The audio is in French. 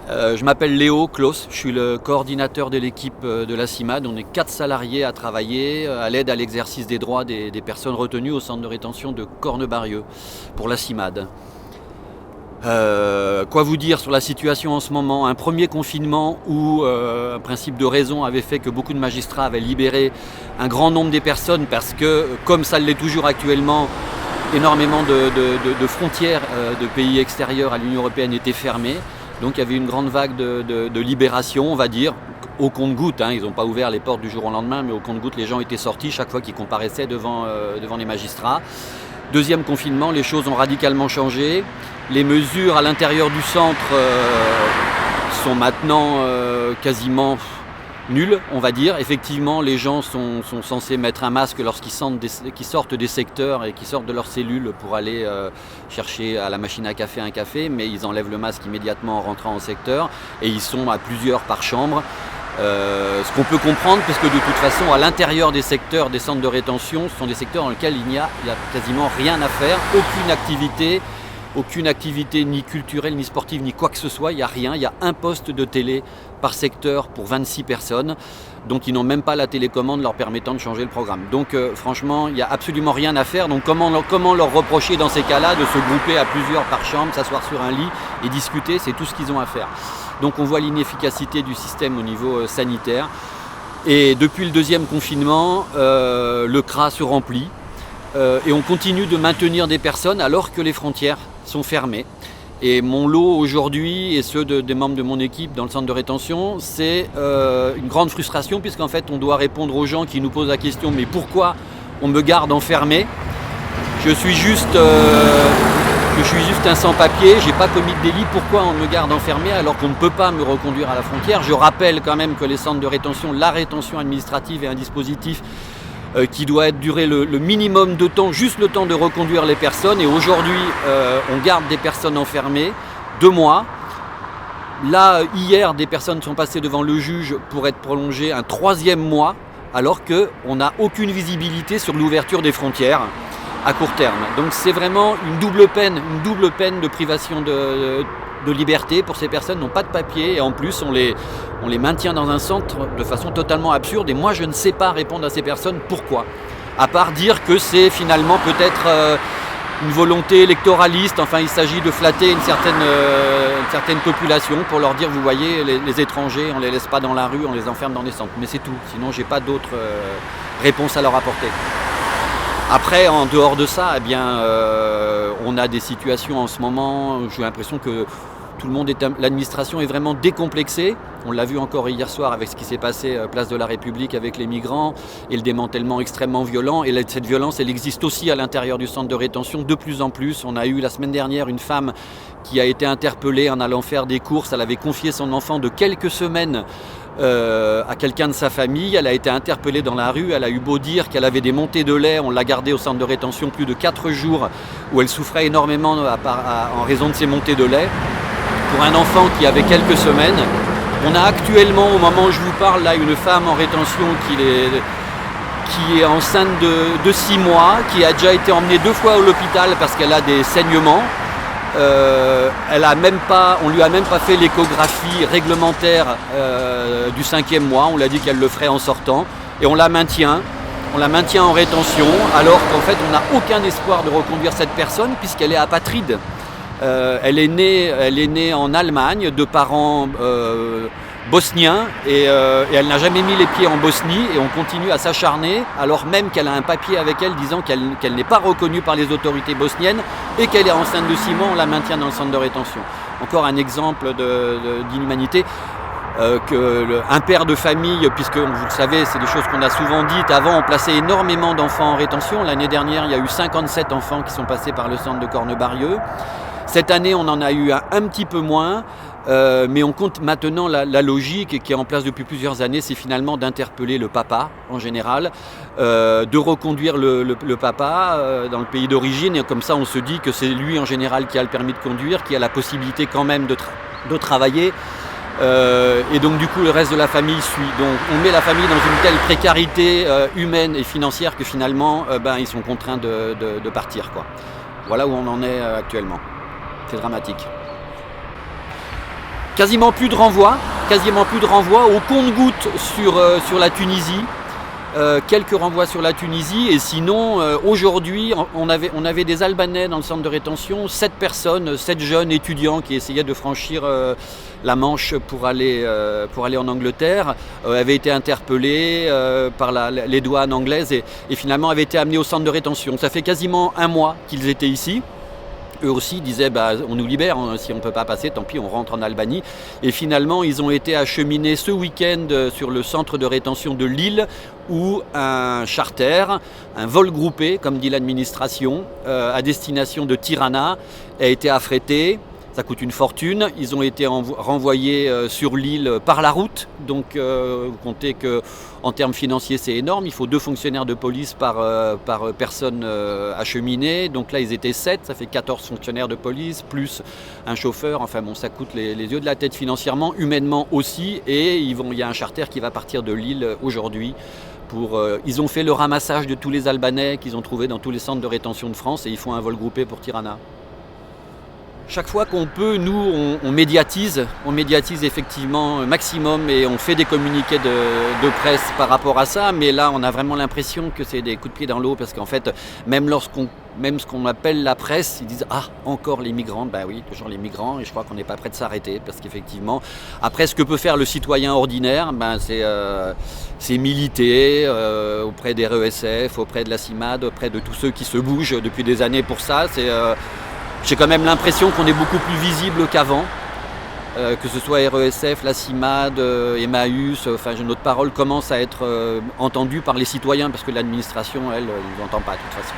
Je m'appelle Léo Claus, je suis le coordinateur de l'équipe de la CIMAD. On est 4 salariés à travailler à l'aide à l'exercice des droits des personnes retenues au centre de rétention de Cornebarieux pour la CIMAD. Quoi vous dire sur la situation en ce moment? Un premier confinement où un principe de raison avait fait que beaucoup de magistrats avaient libéré un grand nombre des personnes parce que, comme ça l'est toujours actuellement, énormément de frontières de pays extérieurs à l'Union européenne étaient fermées. Donc il y avait une grande vague de libération, on va dire, au compte-gouttes. Ils n'ont pas ouvert les portes du jour au lendemain, mais au compte-gouttes, les gens étaient sortis chaque fois qu'ils comparaissaient devant les magistrats. Deuxième confinement, les choses ont radicalement changé. Les mesures à l'intérieur du centre sont maintenant quasiment nulles, on va dire. Effectivement, les gens sont censés mettre un masque lorsqu'ils sortent des secteurs et qu'ils sortent de leurs cellules pour aller chercher à la machine à café un café, mais ils enlèvent le masque immédiatement en rentrant en secteur et ils sont à plusieurs par chambre. Ce qu'on peut comprendre, parce que de toute façon, à l'intérieur des secteurs, des centres de rétention, ce sont des secteurs dans lesquels il n'y a quasiment rien à faire, aucune activité ni culturelle, ni sportive, ni quoi que ce soit, il n'y a rien. Il y a un poste de télé par secteur pour 26 personnes, donc ils n'ont même pas la télécommande leur permettant de changer le programme. Donc franchement, il n'y a absolument rien à faire. Donc comment leur reprocher dans ces cas-là de se grouper à plusieurs par chambre, s'asseoir sur un lit et discuter? C'est tout ce qu'ils ont à faire. Donc on voit l'inefficacité du système au niveau sanitaire. Et depuis le deuxième confinement, le CRA se remplit et on continue de maintenir des personnes alors que les frontières sont fermées. Et mon lot aujourd'hui et ceux des membres de mon équipe dans le centre de rétention, c'est une grande frustration puisqu'en fait on doit répondre aux gens qui nous posent la question: mais pourquoi on me garde enfermé? Je suis juste un sans-papier, j'ai pas commis de délit, pourquoi on me garde enfermé alors qu'on ne peut pas me reconduire à la frontière? Je rappelle quand même que les centres de rétention, la rétention administrative est un dispositif qui doit durer le minimum de temps, juste le temps de reconduire les personnes. Et aujourd'hui, on garde des personnes enfermées 2 mois. Là, hier, des personnes sont passées devant le juge pour être prolongées un 3e mois, alors qu'on n'a aucune visibilité sur l'ouverture des frontières à court terme. Donc c'est vraiment une double peine de privation de liberté pour ces personnes, n'ont pas de papier et en plus on les maintient dans un centre de façon totalement absurde. Et moi je ne sais pas répondre à ces personnes pourquoi, à part dire que c'est finalement peut-être une volonté électoraliste. Enfin, il s'agit de flatter une certaine population pour leur dire: vous voyez, les étrangers, on les laisse pas dans la rue, on les enferme dans des centres. Mais c'est tout, sinon j'ai pas d'autres réponses à leur apporter. Après, en dehors de ça, on a des situations en ce moment où j'ai l'impression que l'administration est vraiment décomplexée. On l'a vu encore hier soir avec ce qui s'est passé place de la République avec les migrants et le démantèlement extrêmement violent. Et cette violence, elle existe aussi à l'intérieur du centre de rétention de plus en plus. On a eu la semaine dernière une femme qui a été interpellée en allant faire des courses. Elle avait confié son enfant de quelques semaines à quelqu'un de sa famille. Elle a été interpellée dans la rue, elle a eu beau dire qu'elle avait des montées de lait, on l'a gardée au centre de rétention plus de 4 jours où elle souffrait énormément en raison de ces montées de lait. Pour un enfant qui avait quelques semaines, on a actuellement, au moment où je vous parle, là, une femme en rétention qui est enceinte de 6 mois, qui a déjà été emmenée 2 fois à l'hôpital parce qu'elle a des saignements. On lui a même pas fait l'échographie réglementaire du 5e mois. On l'a dit qu'elle le ferait en sortant et on la maintient en rétention alors qu'en fait on n'a aucun espoir de reconduire cette personne puisqu'elle est apatride. Elle est née en Allemagne de parents bosniens et elle n'a jamais mis les pieds en Bosnie et on continue à s'acharner alors même qu'elle a un papier avec elle disant qu'elle n'est pas reconnue par les autorités bosniennes et qu'elle est enceinte de 6 mois, on la maintient dans le centre de rétention. Encore un exemple d'inhumanité. Un père de famille, puisque vous le savez, c'est des choses qu'on a souvent dites, avant on plaçait énormément d'enfants en rétention. L'année dernière, il y a eu 57 enfants qui sont passés par le centre de Cornebarieux. Cette année, on en a eu un petit peu moins, mais on compte maintenant la logique qui est en place depuis plusieurs années, c'est finalement d'interpeller le papa en général, de reconduire le papa dans le pays d'origine, et comme ça on se dit que c'est lui en général qui a le permis de conduire, qui a la possibilité quand même de travailler. Et donc du coup le reste de la famille suit. Donc on met la famille dans une telle précarité humaine et financière que finalement ils sont contraints de partir, quoi. Voilà où on en est actuellement. C'est dramatique. Quasiment plus de renvois au compte-gouttes sur la Tunisie. Quelques renvois sur la Tunisie et sinon aujourd'hui on avait des Albanais dans le centre de rétention, 7 personnes, 7 jeunes étudiants qui essayaient de franchir la Manche pour aller en Angleterre, avaient été interpellés par les douanes anglaises et finalement avaient été amenés au centre de rétention. Ça fait quasiment un mois qu'ils étaient ici. Eux aussi disaient on nous libère, hein, si on ne peut pas passer, tant pis, on rentre en Albanie. Et finalement, ils ont été acheminés ce week-end sur le centre de rétention de Lille où un charter, un vol groupé, comme dit l'administration, à destination de Tirana, a été affrété. Ça coûte une fortune. Ils ont été renvoyés sur l'île par la route. Donc vous comptez qu'en termes financiers c'est énorme. Il faut 2 fonctionnaires de police par personne acheminée. Donc là ils étaient 7, ça fait 14 fonctionnaires de police, plus un chauffeur. Enfin bon, ça coûte les yeux de la tête financièrement, humainement aussi. Et il y a un charter qui va partir de Lille aujourd'hui. Ils ont fait le ramassage de tous les Albanais qu'ils ont trouvés dans tous les centres de rétention de France et ils font un vol groupé pour Tirana. Chaque fois qu'on peut, nous, on médiatise effectivement un maximum et on fait des communiqués de presse par rapport à ça. Mais là, on a vraiment l'impression que c'est des coups de pied dans l'eau parce qu'en fait, même ce qu'on appelle la presse, ils disent « Ah, encore les migrants ». Ben oui, toujours les migrants et je crois qu'on n'est pas prêt de s'arrêter parce qu'effectivement, après, ce que peut faire le citoyen ordinaire, c'est militer auprès des RESF, auprès de la CIMAD, auprès de tous ceux qui se bougent depuis des années pour ça. J'ai quand même l'impression qu'on est beaucoup plus visible qu'avant, que ce soit RESF, la CIMAD, Emmaüs, notre parole commence à être entendue par les citoyens parce que l'administration, elle, ne nous entend pas de toute façon.